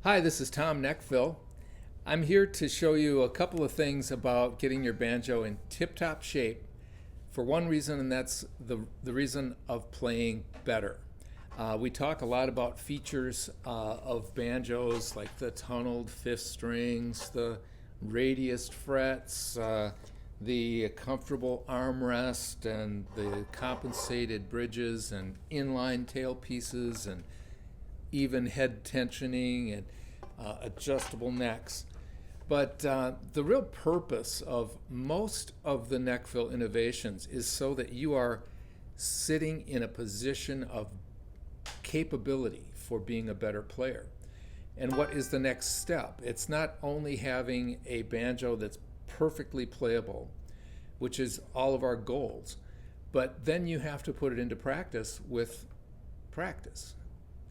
Hi, this is Tom Neckville. I'm here to show you a couple of things about getting your banjo in tip-top shape for one reason, and that's the reason of playing better. We talk a lot about features of banjos like the tunneled fifth strings, the radiused frets, the comfortable armrest, and the compensated bridges and inline tail pieces and even head tensioning and adjustable necks. But the real purpose of most of the neckfill innovations is so that you are sitting in a position of capability for being a better player. And what is the next step? It's not only having a banjo that's perfectly playable, which is all of our goals, but then you have to put it into practice with practice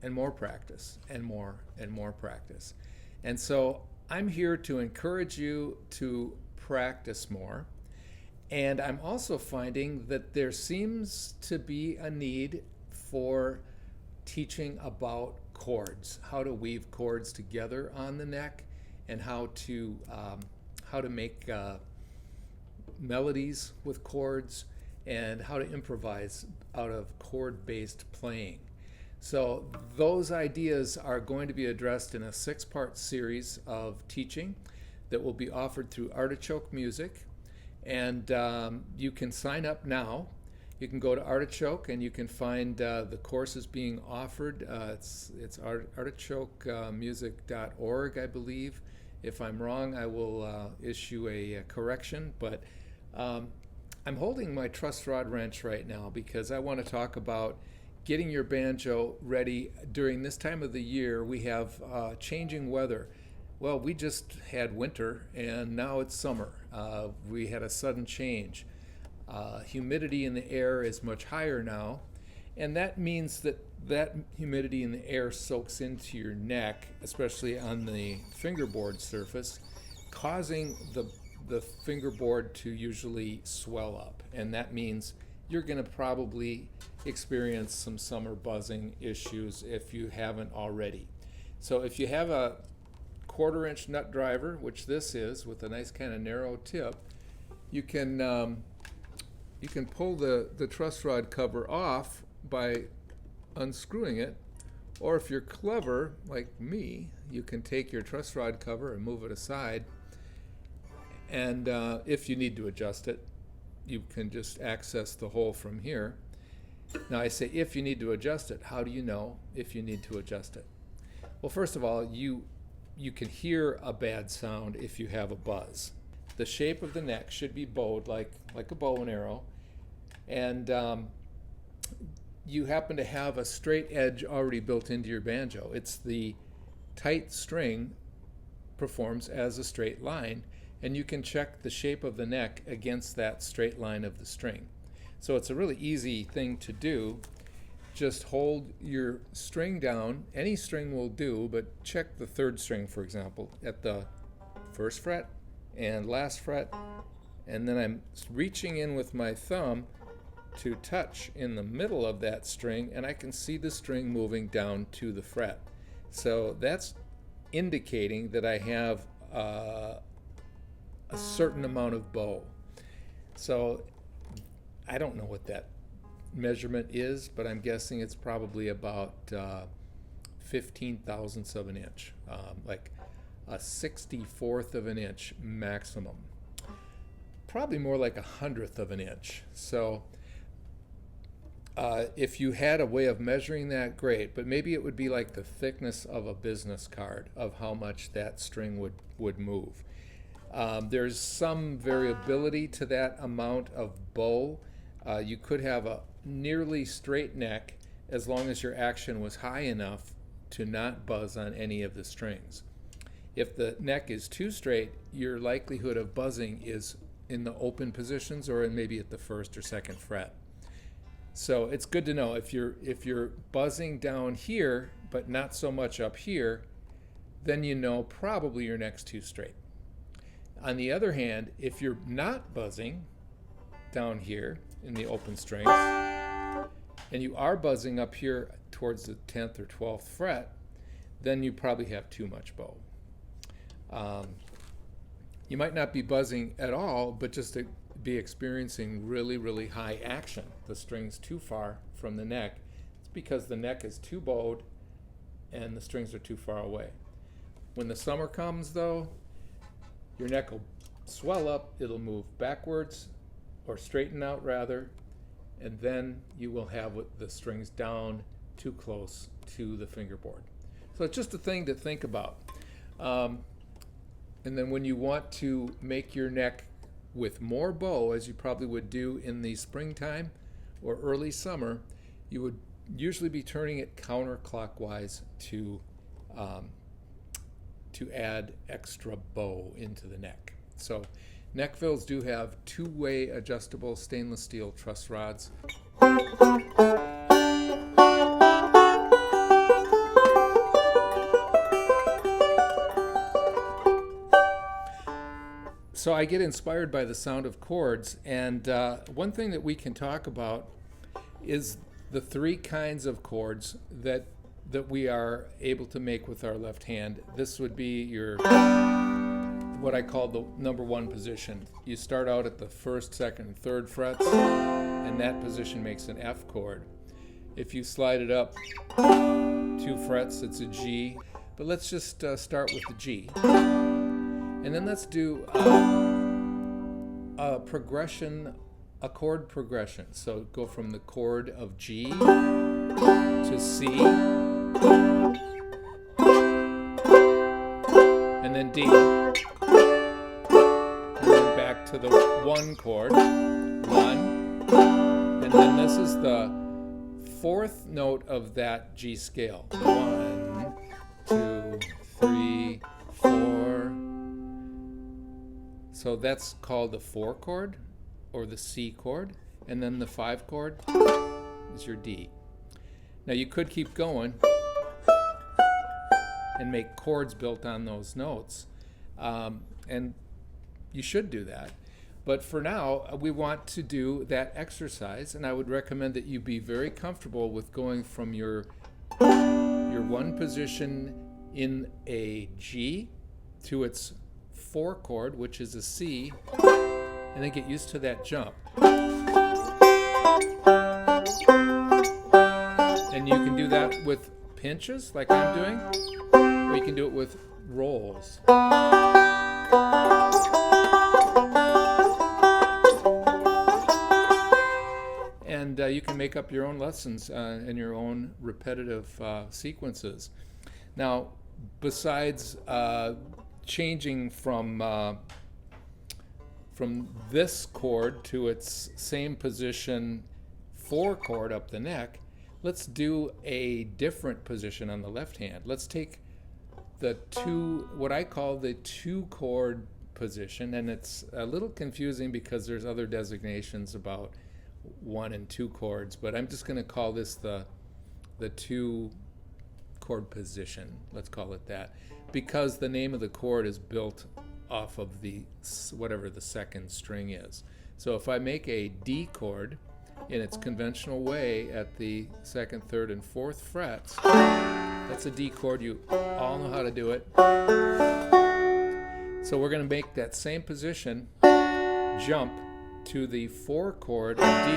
and more practice and more practice. And so I'm here to encourage you to practice more. And I'm also finding that there seems to be a need for teaching about chords, how to weave chords together on the neck, and how to make melodies with chords, and how to improvise out of chord-based playing. So those ideas are going to be addressed in a 6-part series of teaching that will be offered through Artichoke Music. And you can sign up now. You can go to Artichoke and you can find the courses being offered. It's artichokemusic.org, I believe. If I'm wrong, I will issue a correction. But I'm holding my truss rod wrench right now because I want to talk about getting your banjo ready during this time of the year. We have changing weather. Well, we just had winter and now it's summer. We had a sudden change. Humidity in the air is much higher now, and that means that humidity in the air soaks into your neck, especially on the fingerboard surface, causing the fingerboard to usually swell up, and that means you're going to probably experience some summer buzzing issues if you haven't already. So if you have a 1/4-inch nut driver, which this is, with a nice kind of narrow tip, you can pull the truss rod cover off by unscrewing it, or if you're clever like me, you can take your truss rod cover and move it aside, and if you need to adjust it, you can just access the hole from here. Now I say if you need to adjust it. How do you know if you need to adjust it? Well, first of all, you can hear a bad sound if you have a buzz. The shape of the neck should be bowed like a bow and arrow, and you happen to have a straight edge already built into your banjo. It's the tight string performs as a straight line, and you can check the shape of the neck against that straight line of the string. So it's a really easy thing to do. Just hold your string down. Any string will do, but check the 3rd string, for example, at the 1st fret and last fret, and then I'm reaching in with my thumb to touch in the middle of that string, and I can see the string moving down to the fret. So that's indicating that I have a certain amount of bow. So I don't know what that measurement is, but I'm guessing it's probably about 15 thousandths of an inch, like a 64th of an inch maximum. Probably more like 100th of an inch. So if you had a way of measuring that, great, but maybe it would be like the thickness of a business card of how much that string would move. There's some variability to that amount of bow. You could have a nearly straight neck as long as your action was high enough to not buzz on any of the strings. If the neck is too straight, your likelihood of buzzing is in the open positions or maybe at the 1st or 2nd fret. So it's good to know if you're buzzing down here but not so much up here, then you know probably your neck's too straight. On the other hand, if you're not buzzing down here in the open strings, and you are buzzing up here towards the 10th or 12th fret, then you probably have too much bow. You might not be buzzing at all, but just to be experiencing really, really high action. The string's too far from the neck. It's because the neck is too bowed and the strings are too far away. When the summer comes, though, your neck will swell up, it'll move backwards, or straighten out rather, and then you will have the strings down too close to the fingerboard. So it's just a thing to think about. And then when you want to make your neck with more bow, as you probably would do in the springtime or early summer, you would usually be turning it counterclockwise to add extra bow into the neck. So neck fills do have two-way adjustable stainless steel truss rods. So I get inspired by the sound of chords, and one thing that we can talk about is the three kinds of chords that we are able to make with our left hand. This would be your, what I call the number one position. You start out at the first, second, and third frets, and that position makes an F chord. If you slide it up 2 frets, it's a G, but let's just start with the G. And then let's do a progression, a chord progression. So go from the chord of G to C, and then D, and then back to the 1 chord, 1, and then this is the 4th note of that G scale. 1, 2, 3, 4. So that's called the 4 chord or the C chord, and then the 5 chord is your D. Now you could keep going and make chords built on those notes, and you should do that. But for now, we want to do that exercise, and I would recommend that you be very comfortable with going from your 1 position in a G to its 4 chord, which is a C, and then get used to that jump. And you can do that with pinches, like I'm doing, or you can do it with rolls. And you can make up your own lessons and your own repetitive sequences. Now, besides changing from this chord to its same position 4 chord up the neck, let's do a different position on the left hand. Let's take the what I call the 2 chord position, and it's a little confusing because there's other designations about 1 and 2 chords, but I'm just going to call this the 2 chord position. Let's call it that, because the name of the chord is built off of the whatever the second string is. So if I make a D chord in its conventional way at the 2nd, 3rd, and 4th frets, that's a D chord. You all know how to do it. So we're going to make that same position jump to the 4 chord of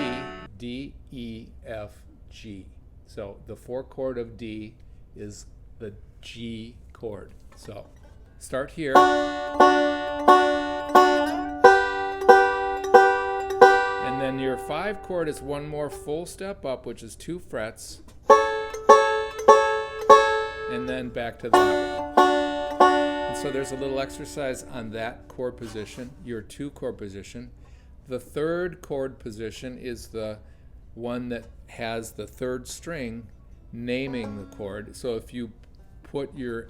D, E, F, G. So the 4 chord of D is the G chord. So start here. And then your 5 chord is one more full step up, which is 2 frets. And then back to that one. And so there's a little exercise on that chord position, your 2 chord position. The 3rd chord position is the one that has the 3rd string naming the chord. So if you put your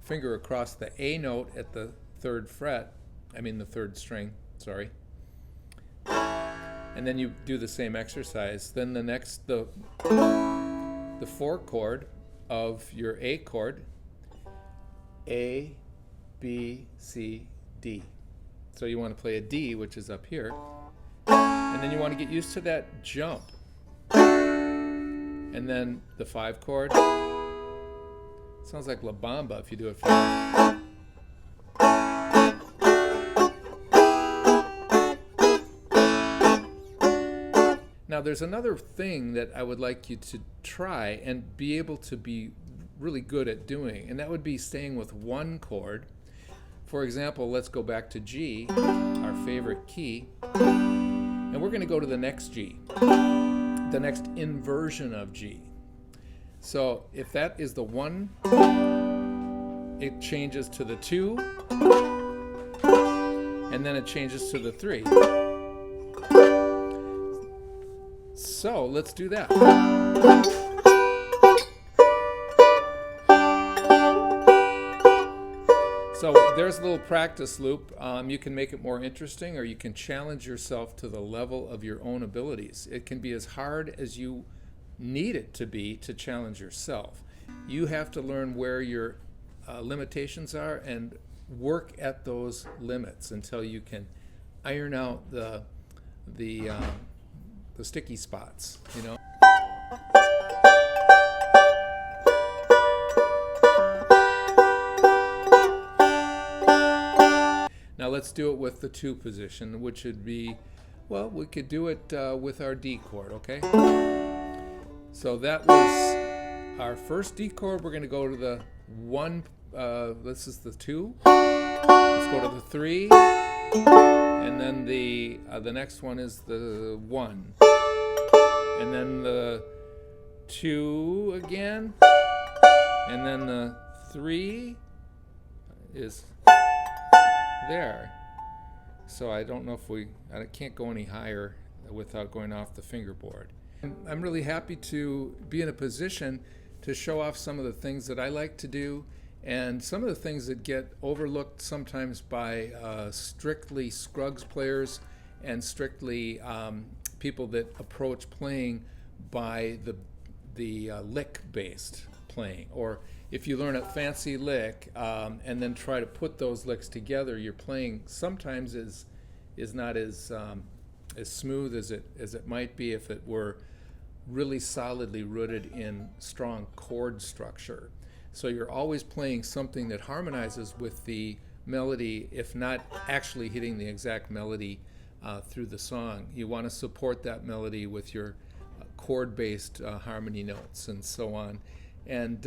finger across the A note at the 3rd fret, the 3rd string, sorry, and then you do the same exercise, then the next, the 4 chord of your A chord, A, B, C, D. So you want to play a D, which is up here, and then you want to get used to that jump. And then the 5 chord, Sounds like La Bamba if you do it fast. Now there's another thing that I would like you to try and be able to be really good at doing, and that would be staying with one chord. For example, let's go back to G, our favorite key, and we're going to go to the next G, the next inversion of G. So if that is the 1, it changes to the 2, and then it changes to the 3. So let's do that. So there's a little practice loop. You can make it more interesting, or you can challenge yourself to the level of your own abilities. It can be as hard as you need it to be to challenge yourself. You have to learn where your limitations are and work at those limits until you can iron out the sticky spots, you know. Now let's do it with the 2 position, which would be, well, we could do it with our D chord, okay? So that was our first D chord. We're going to go to the 1, this is the 2. Let's go to the 3, and then the next one is the 1. And then the 2 again, and then the 3 is there. So I don't know if I can't go any higher without going off the fingerboard. I'm really happy to be in a position to show off some of the things that I like to do, and some of the things that get overlooked sometimes by strictly Scruggs players and strictly people that approach playing by the lick-based playing. Or if you learn a fancy lick and then try to put those licks together, your playing sometimes is not as smooth as it might be if it were really solidly rooted in strong chord structure. So you're always playing something that harmonizes with the melody, if not actually hitting the exact melody through the song. You want to support that melody with your chord-based harmony notes and so on. And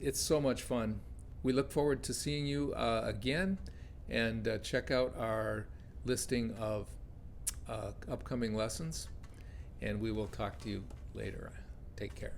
it's so much fun. We look forward to seeing you again, and check out our listing of upcoming lessons, and we will talk to you later. Take care.